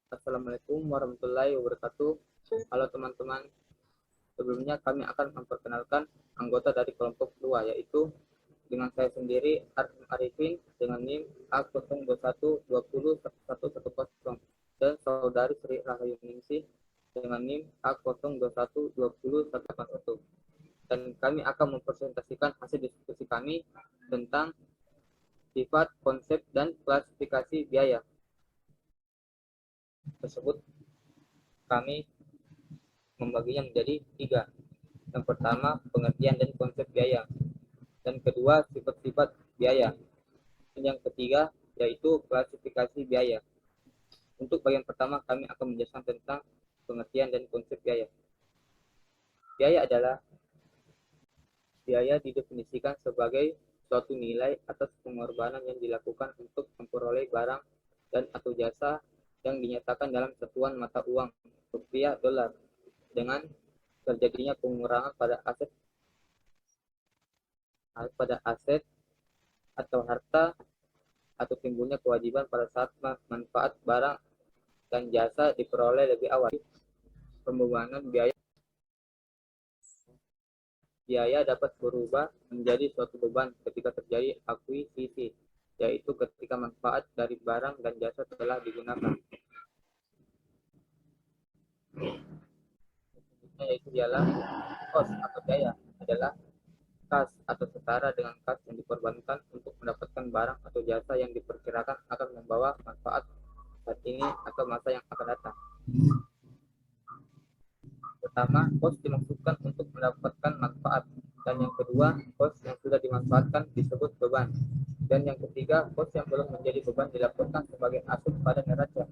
Assalamualaikum warahmatullahi wabarakatuh. Halo teman-teman, sebelumnya kami akan memperkenalkan anggota dari kelompok 2, yaitu dengan saya sendiri, Arifin, dengan NIM A021201110, dan saudari Sri Rahayu Ningsih dengan NIM A021201181. Dan kami akan mempresentasikan hasil diskusi kami tentang sifat, konsep, dan klasifikasi biaya tersebut. Kami membaginya menjadi 3. Yang pertama, pengertian dan konsep biaya. Dan kedua, sifat-sifat biaya. Dan yang ketiga, yaitu klasifikasi biaya. Untuk bagian pertama, kami akan menjelaskan tentang pengertian dan konsep biaya. Biaya adalah biaya didefinisikan sebagai suatu nilai atas pengorbanan yang dilakukan untuk memperoleh barang dan atau jasa yang dinyatakan dalam satuan mata uang rupiah dolar dengan terjadinya pengurangan pada aset atau harta atau timbulnya kewajiban pada saat manfaat barang dan jasa diperoleh lebih awal. Pembebanan biaya dapat berubah menjadi suatu beban ketika terjadi akuisisi, yaitu ketika manfaat dari barang dan jasa telah digunakan. Yaitu ialah cost atau biaya adalah kas atau setara dengan kas yang dikorbankan untuk mendapatkan barang atau jasa yang diperkirakan akan membawa manfaat saat ini atau masa yang akan datang. Pertama, cost dimaksudkan untuk mendapatkan manfaat, dan yang kedua, cost yang sudah dimanfaatkan disebut beban, dan yang ketiga, cost yang belum menjadi beban dilaporkan sebagai aset pada neraca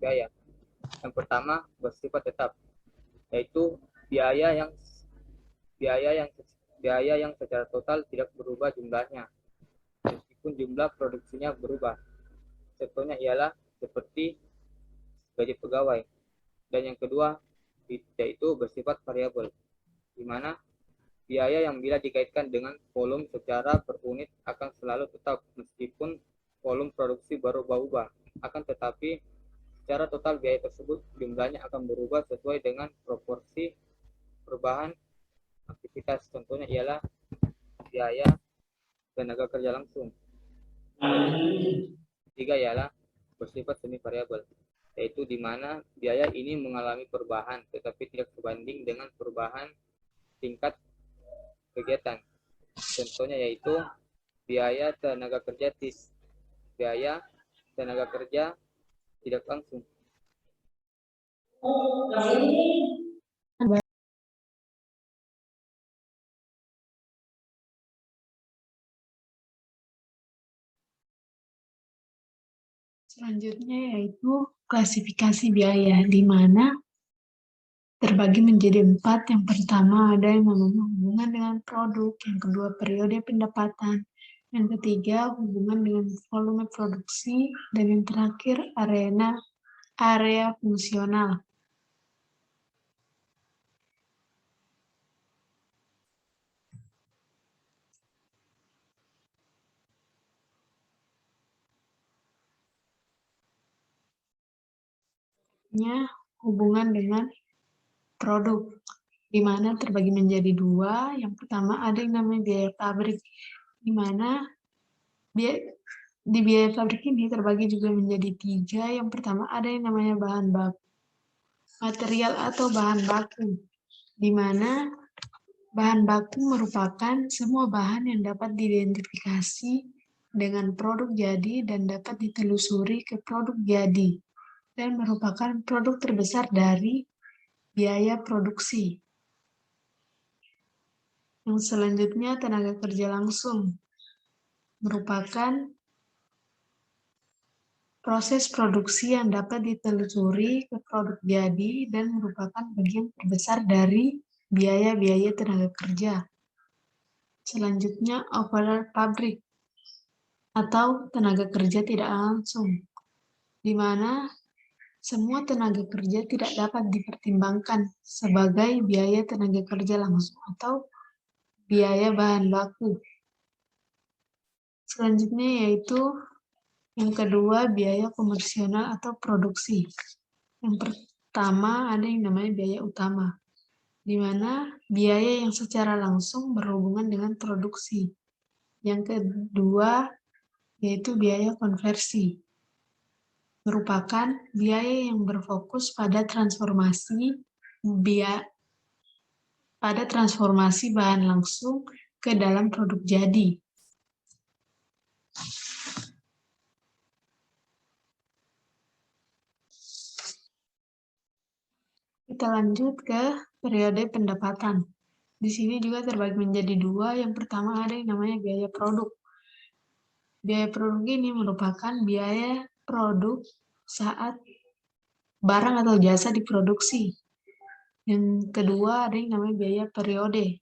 biaya. Yang pertama, bersifat tetap, yaitu biaya yang biaya yang secara total tidak berubah jumlahnya meskipun jumlah produksinya berubah. Contohnya ialah seperti gaji pegawai. Dan yang kedua, yaitu bersifat variabel, di mana biaya yang bila dikaitkan dengan volume secara per unit akan selalu tetap meskipun volume produksi berubah-ubah. Akan tetapi secara total biaya tersebut jumlahnya akan berubah sesuai dengan proporsi perubahan aktivitas. Contohnya ialah biaya tenaga kerja langsung. Ketiga ialah bersifat semi variabel, yaitu di mana biaya ini mengalami perubahan tetapi tidak sebanding dengan perubahan tingkat kegiatan. Contohnya yaitu biaya tenaga kerja tidak langsung. Selanjutnya yaitu klasifikasi biaya, di mana terbagi menjadi 4. Yang pertama ada yang namanya hubungan dengan produk, yang kedua periode pendapatan, yang ketiga hubungan dengan volume produksi, dan yang terakhir area fungsional. Hubungan dengan produk, di mana terbagi menjadi 2. Yang pertama ada yang namanya biaya pabrik, di mana di biaya pabrik ini terbagi juga menjadi 3. Yang pertama ada yang namanya bahan baku, material atau bahan baku, di mana bahan baku merupakan semua bahan yang dapat diidentifikasi dengan produk jadi dan dapat ditelusuri ke produk jadi, dan merupakan produk terbesar dari biaya produksi. Yang selanjutnya tenaga kerja langsung, merupakan proses produksi yang dapat ditelusuri ke produk jadi dan merupakan bagian terbesar dari biaya-biaya tenaga kerja. Selanjutnya overhead pabrik atau tenaga kerja tidak langsung, di mana semua tenaga kerja tidak dapat dipertimbangkan sebagai biaya tenaga kerja langsung atau biaya bahan baku. Selanjutnya yaitu Yang kedua, biaya komersional atau produksi. Yang pertama, ada yang namanya biaya utama, di mana biaya yang secara langsung berhubungan dengan produksi. Yang kedua, yaitu biaya konversi, merupakan biaya yang berfokus pada transformasi bahan langsung ke dalam produk jadi. Kita lanjut ke periode pendapatan. Di sini juga terbagi menjadi dua. Yang pertama ada yang namanya biaya produk. Biaya produk ini merupakan biaya produk saat barang atau jasa diproduksi. Yang kedua ada yang namanya biaya periode.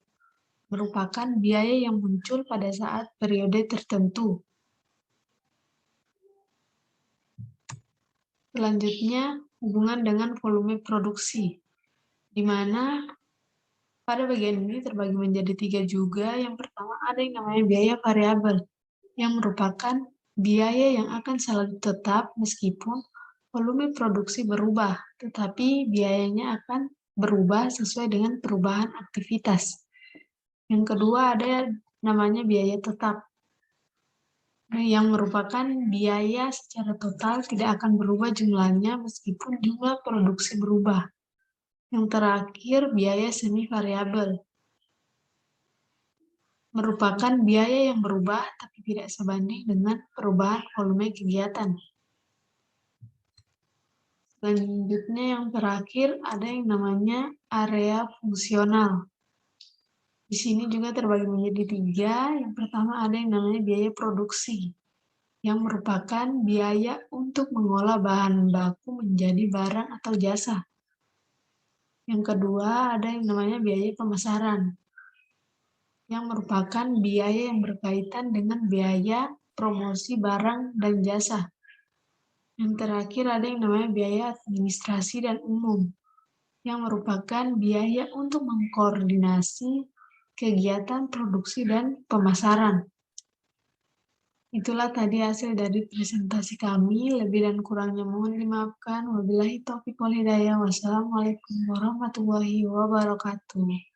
Merupakan biaya yang muncul pada saat periode tertentu. Selanjutnya, hubungan dengan volume produksi, di mana pada bagian ini terbagi menjadi tiga juga. Yang pertama ada yang namanya biaya variabel, yang merupakan biaya yang akan selalu tetap meskipun volume produksi berubah, tetapi biayanya akan berubah sesuai dengan perubahan aktivitas. Yang kedua ada namanya biaya tetap, yang merupakan biaya secara total tidak akan berubah jumlahnya meskipun jumlah produksi berubah. Yang terakhir, biaya semi variabel, merupakan biaya yang berubah tapi tidak sebanding dengan perubahan volume kegiatan. Selanjutnya yang terakhir ada yang namanya area fungsional. Di sini juga terbagi menjadi tiga. Yang pertama ada yang namanya biaya produksi, yang merupakan biaya untuk mengolah bahan baku menjadi barang atau jasa. Yang kedua ada yang namanya biaya pemasaran, yang merupakan biaya yang berkaitan dengan biaya promosi barang dan jasa. Yang terakhir ada yang namanya biaya administrasi dan umum, yang merupakan biaya untuk mengkoordinasi kegiatan produksi dan pemasaran. Itulah tadi hasil dari presentasi kami. Lebih dan kurangnya mohon dimaafkan. Wabillahi taufiq wal hidayah. Wassalamualaikum warahmatullahi wabarakatuh.